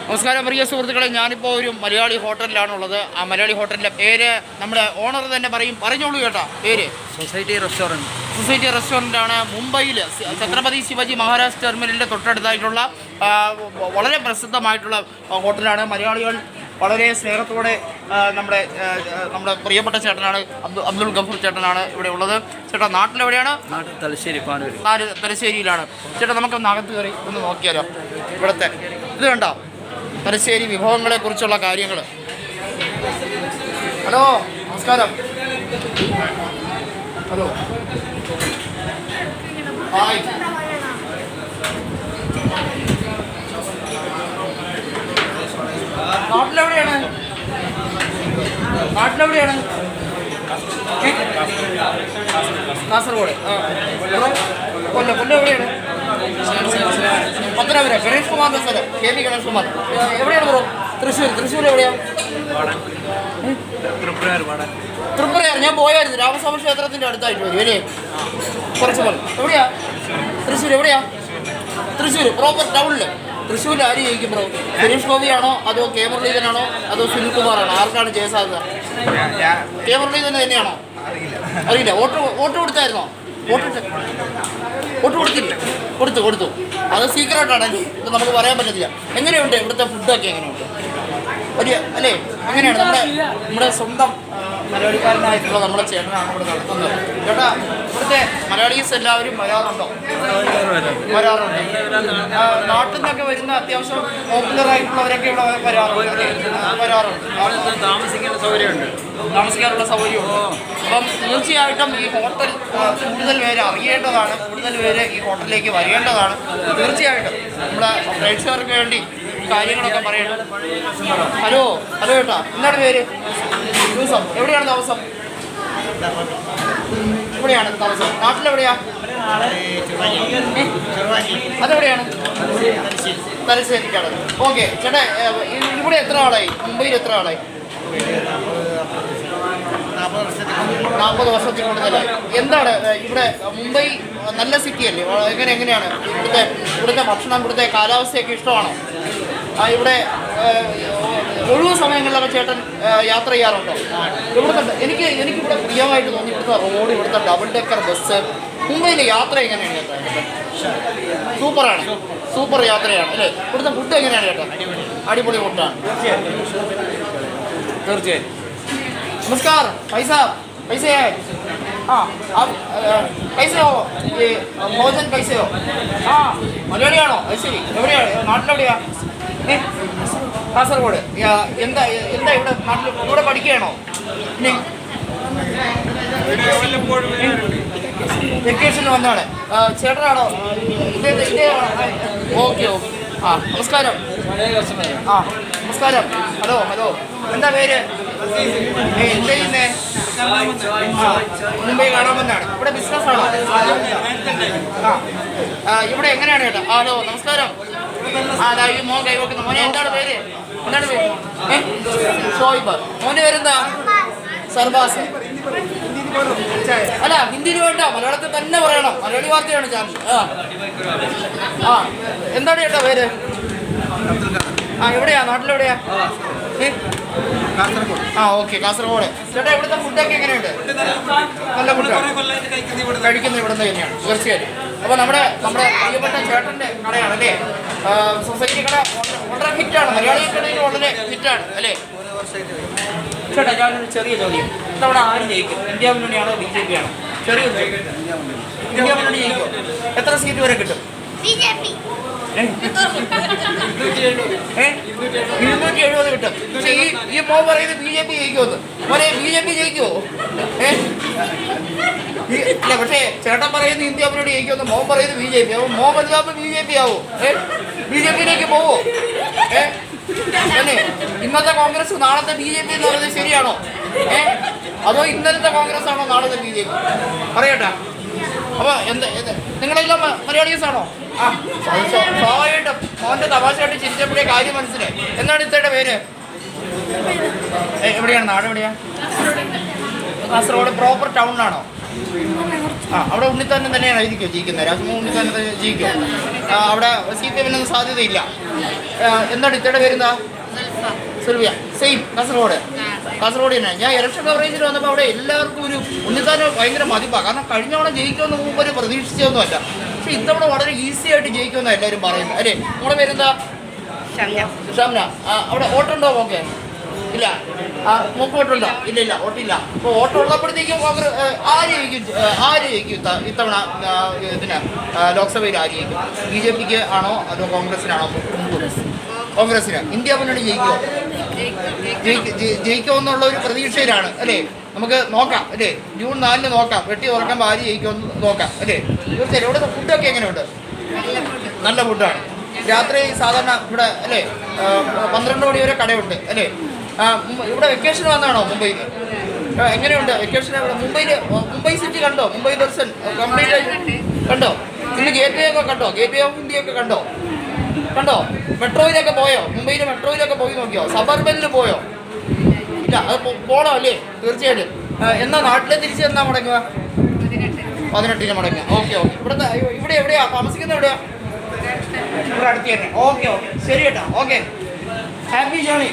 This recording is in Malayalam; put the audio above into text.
നമസ്കാരം പ്രിയ സുഹൃത്തുക്കളെ, ഞാനിപ്പോൾ ഒരു മലയാളി ഹോട്ടലിലാണുള്ളത്. ആ മലയാളി ഹോട്ടലിൻ്റെ പേര് നമ്മുടെ ഓണർ തന്നെ പറഞ്ഞോളൂ കേട്ടോ. പേര് സൊസൈറ്റി റെസ്റ്റോറൻ്റാണ്. മുംബൈയിൽ ഛത്രപതി ശിവജി മഹാരാജ് ടെർമിനലിൻ്റെ തൊട്ടടുത്തായിട്ടുള്ള വളരെ പ്രസിദ്ധമായിട്ടുള്ള ഹോട്ടലാണ്. മലയാളികൾ വളരെ സ്നേഹത്തോടെ നമ്മുടെ പ്രിയപ്പെട്ട ചേട്ടനാണ് അബ്ദുൾ ഗഫൂർ ചേട്ടനാണ് ഇവിടെ ഉള്ളത്. ചേട്ടാ നാട്ടിലെവിടെയാണ്? തലശ്ശേരിയിലാണ്. ചേട്ടാ നമുക്കൊന്ന് അകത്ത് കയറി ഒന്ന് നോക്കിയാലോ. ഇവിടുത്തെ ഇത് കണ്ടോ, തലശ്ശേരി വിഭവങ്ങളെക്കുറിച്ചുള്ള കാര്യങ്ങൾ. ഹലോ, നമസ്കാരം. Hello, hi. നാട്ടിലെവിടെയാണ്? കാസർഗോഡ്. കൊല്ലം എവിടെയാണ്? പത്തനാപുരം. ഗണേഷ് കുമാർ സ്ഥലം, കെ പി ഗണേഷ് കുമാർ. എവിടെയാണ് ബ്രോ? തൃശ്ശൂർ എവിടെയാണ്? തൃപ്പുരയാർ. ഞാൻ പോയായിരുന്നു. രാമസ്വാമി ക്ഷേത്രത്തിൻ്റെ അടുത്തായിട്ട് വരും അല്ലേ? കുറച്ച് പോലെ. എവിടെയാ? എവിടെയാ? തൃശ്ശൂർ പ്രോപ്പർ ടൗണിൽ. തൃശ്ശൂരിൽ ആര് ജയിക്കും ബ്രോ? സുരേഷ് ഗോപിയാണോ അതോ കെ മുരളീധരനാണോ അതോ സുനിൽകുമാറാണോ? ആർക്കാണ് ജയസാധ്യത? കെ മുരളീധരൻ തന്നെയാണോ? അറിയില്ല. വോട്ട് കൊടുത്തായിരുന്നോ? വോട്ട് കൊടുത്തില്ല? കൊടുത്തു. അത് സീക്രട്ടാണ്, ഇത് നമുക്ക് പറയാൻ പറ്റത്തില്ല. എങ്ങനെയുണ്ട് ഇവിടുത്തെ ഫുഡൊക്കെ? എങ്ങനെയുണ്ട്? വലിയ അല്ലേ? എങ്ങനെയാണ് നമ്മുടെ സ്വന്തം മലയാളിക്കാരനായിട്ടുള്ള നമ്മുടെ ചേട്ടനാണ് ഇവിടെ നടത്തുന്നത്. ചേട്ടാ, ഇവിടുത്തെ മലയാളീസ് എല്ലാവരും വരാറുണ്ട്. നാട്ടിൽ നിന്നൊക്കെ വരുന്ന അത്യാവശ്യം പോപ്പുലർ ആയിട്ടുള്ളവരൊക്കെ ഇവിടെ വരാറുണ്ട്. താമസിക്കാനുള്ള സൗകര്യമുണ്ട്. അപ്പം തീർച്ചയായിട്ടും ഈ ഹോട്ടൽ കൂടുതൽ പേര് അറിയേണ്ടതാണ്, കൂടുതൽ പേര് ഈ ഹോട്ടലിലേക്ക് വരേണ്ടതാണ്. തീർച്ചയായിട്ടും നമ്മുടെ പ്രേക്ഷകർക്ക് വേണ്ടി കാര്യങ്ങളൊക്കെ പറയണം. ഹലോ ചേട്ടാ, എന്താണ് പേര്? യൂസഫ്. എവിടെയാണ് താമസം? ഇവിടെയാണ് താമസം. നാട്ടിലെവിടെയാ? അതെവിടെയാണ്? തലശ്ശേരിക്കാണ്. ഓക്കെ ചേട്ടാ, ഇവിടെ എത്ര ആളായി? മുംബൈയിൽ എത്ര ആളായി? 40 വർഷത്തിൽ കൂടുതലായി. എന്താണ് ഇവിടെ മുംബൈ നല്ല സിറ്റി അല്ലേ? എങ്ങനെയാണ് ഇവിടുത്തെ ഭക്ഷണം, ഇവിടുത്തെ കാലാവസ്ഥയൊക്കെ ഇഷ്ടമാണോ? ഇവിടെ ഒഴിവ് സമയങ്ങളിലൊക്കെ ചേട്ടൻ യാത്ര ചെയ്യാറുണ്ടോ? എനിക്കിവിടെ പ്രിയമായിട്ട് തോന്നി ഇവിടുത്തെ റോഡ്, ഇവിടുത്തെ ഡബിൾ ഡെക്കർ ബസ്. മുംബൈയിലെ യാത്ര എങ്ങനെയാണ് ചേട്ടാ? സൂപ്പറാണ്. സൂപ്പർ യാത്രയാണ് അല്ലേ? ഇവിടുത്തെ ഫുഡ് എങ്ങനെയാണ് ചേട്ടാ? അടിപൊളി ഫുഡാണ്. തീർച്ചയായും. നമസ്കാരം. पैसे है? हाँ, आप कैसे हो? ये भोजन कैसे हो? हाँ, മലയാളിയാണോ? ശരി. എവിടെയാണ്? നാട്ടിലെവിടെയാ? കാസർഗോഡ്. എന്താ ഇവിടെ നാട്ടിൽ ഇവിടെ പഠിക്കുകയാണോ? വെക്കേഷന് വന്നാണ്. ചേട്ടനാണോ? ഓക്കെ. ആ, നമസ്കാരം. നമസ്കാരം. ഹലോ. എന്താ പേര്? എന്താ ചെയ്യുന്നേ? മുംബൈ കാണാമെന്നാണ്. ഇവിടെ ബിസിനസ്സാണോ? ഇവിടെ എങ്ങനെയാണ് ചേട്ടാ? ഹലോ, നമസ്കാരം. ഈ മോൻ കൈവെക്കുന്നു. മോനെ എന്താണ് പേര്? ഷോയിബ്. മോൻ്റെ പേരെന്താ? സർബാസ്. അല്ല, ഹിന്ദിയിൽ വേണ്ട, മലയാളത്തിൽ തന്നെ പറയണം. മലയാളി വാർത്തയാണ് ചാനൽ. എന്താണ് ചേട്ടാ പേര്? എവിടെയാ? നാട്ടിലെവിടെയാ? ഓക്കെ, കാസർഗോഡ്. ചേട്ടാ, ഇവിടുത്തെ ഫുഡൊക്കെ എങ്ങനെയുണ്ട്? നല്ല ഫുഡാണ്. കഴിക്കുന്നത് ഇവിടുന്ന് തന്നെയാണ് തീർച്ചയായിട്ടും. അപ്പോൾ നമ്മുടെ പ്രിയപ്പെട്ട ചേട്ടൻ്റെ കടയാണ് അല്ലേ? സൊസൈറ്റി കട വളരെ ഹിറ്റാണ്. മലയാളികൾക്കിടയിൽ വളരെ ഹിറ്റാണ് അല്ലേ? ചേട്ടാ, ഞാനൊരു ചെറിയ ചോദ്യം. ഇത്തവണ ആര് ജയിക്കും? ഇന്ത്യ മുന്നണിയാണോ BJP ആണോ? ചെറിയ ഇന്ത്യ മുന്നണി ജയിക്കും. എത്ര സീറ്റ് വരെ കിട്ടും? 270 കിട്ടും. പക്ഷേ ഈ മോൻ പറയുന്നത് BJP ജയിക്കുമെന്ന്. മോനെ, BJP ജയിക്കുമോ? ഇല്ല, പക്ഷേ ചേട്ടൻ പറയുന്നത് ഇന്ത്യ മുന്നണി ജയിക്കുമെന്ന്, മോൻ പറയുന്നത് BJP. അപ്പോൾ മോൻ വലുതാകുമ്പോൾ BJP ആവോ? BJPയിലേക്ക് പോവോ? അല്ലേ? ഇന്നത്തെ കോൺഗ്രസ് നാളത്തെ BJP എന്ന് പറയുന്നത് ശരിയാണോ? അതോ ഇന്നലത്തെ കോൺഗ്രസ് ആണോ നാളത്തെ BJP? പറയട്ടെ. അപ്പോൾ നിങ്ങളെല്ലാം മലയാളീസാണോ? സ്വാഭാവികമായിട്ടും മോൻ്റെ തമാശയായിട്ട് ചിരിച്ചപ്പോഴേ കാര്യം മനസ്സിലായി. എന്താണ് ഇത്തയുടെ പേര്? എവിടെയാണ്? നാട് എവിടെയാണ്? കാസർഗോഡ് പ്രോപ്പർ ടൗണിലാണോ? അവിടെ ഉണ്ണിത്താനം തന്നെയാണ് ആയിരിക്കും ജയിക്കുന്നത്, രാജ്മോഹൻ ഉണ്ണിത്താനം തന്നെ ജയിക്കും. അവിടെ CPM സാധ്യതയില്ല. എന്താണ് ഇത്തയുടെ പേരുന്ന സിൽവിയ? സെയിം കാസർഗോഡ് തന്നെ. ഞാൻ ഇലക്ഷൻ കവറേജിൽ വന്നപ്പോൾ അവിടെ എല്ലാവർക്കും ഒരു ഉണ്ണിത്താനം ഭയങ്കര മതിപ്പാണ്. കാരണം കഴിഞ്ഞ തവണ ജയിക്കുമെന്ന് മുമ്പ് ഒരു പ്രതീക്ഷിച്ചതൊന്നുമല്ല. പക്ഷെ ഇത്തവണ വളരെ ഈസി ആയിട്ട് ജയിക്കുമെന്നാണ് എല്ലാവരും പറയുന്നത് അല്ലേ? നമ്മുടെ പേരെന്താ? ഷംന. അവിടെ ഓട്ടുണ്ടോ? ഓക്കെ ഇല്ല. മുമ്പ് ഓട്ടുണ്ടോ? ഇല്ല ഓട്ടില്ല. അപ്പോൾ ഓട്ടം ഉള്ളപ്പോഴത്തേക്കും കോൺഗ്രസ് ആര് ജയിക്കും ഇത്തവണ ഇതിന് ലോക്സഭയിൽ ആര് ജയിക്കും? BJPക്ക് ആണോ അതോ കോൺഗ്രസിനാണോ? കോൺഗ്രസിന്. ഇന്ത്യ മുന്നണി ജയിക്കുമോ എന്നുള്ള ഒരു പ്രതീക്ഷയിലാണ് അല്ലേ? നമുക്ക് നോക്കാം അല്ലേ? ജൂൺ 4 നോക്കാം. വെട്ടി തുറക്കുമ്പോൾ ആര് ജയിക്കുമെന്ന് നോക്കാം അല്ലേ? തീർച്ചയായും. ഇവിടെ ഫുഡൊക്കെ എങ്ങനെയുണ്ട്? നല്ല ഫുഡാണ്. രാത്രി സാധാരണ ഇവിടെ അല്ലേ 12 മണി വരെ കടയുണ്ട് അല്ലേ? ഇവിടെ വെക്കേഷൻ വന്നാണോ മുംബൈയിൽ? എങ്ങനെയുണ്ട് വെക്കേഷൻ? മുംബൈ സിറ്റി കണ്ടോ? മുംബൈ ദർശൻ കംപ്ലീറ്റ് കണ്ടോ? ഇന്ന് ഗേറ്റ് വേ ഒക്കെ കണ്ടോ? ഗേറ്റ് വേ ഓഫ് ഇന്ത്യ ഒക്കെ കണ്ടോ? മെട്രോയിലൊക്കെ പോയോ? മുംബൈയിലെ മെട്രോയിലൊക്കെ പോയി നോക്കിയോ? സബർബനിൽ പോയോ? ഇല്ല. അത് പോകണം അല്ലേ? തീർച്ചയായിട്ടും. എന്നാ നാട്ടിലെ തിരിച്ച് എന്നാ മുടങ്ങുക? 18 മുടങ്ങുക. ഓക്കെ. ഇവിടെ എവിടെയാ താമസിക്കുന്നത്? എവിടെയാ? ഇവിടെ അടുത്ത് തന്നെ. ഓക്കെ ശരി കേട്ടോ. Okay happy journey.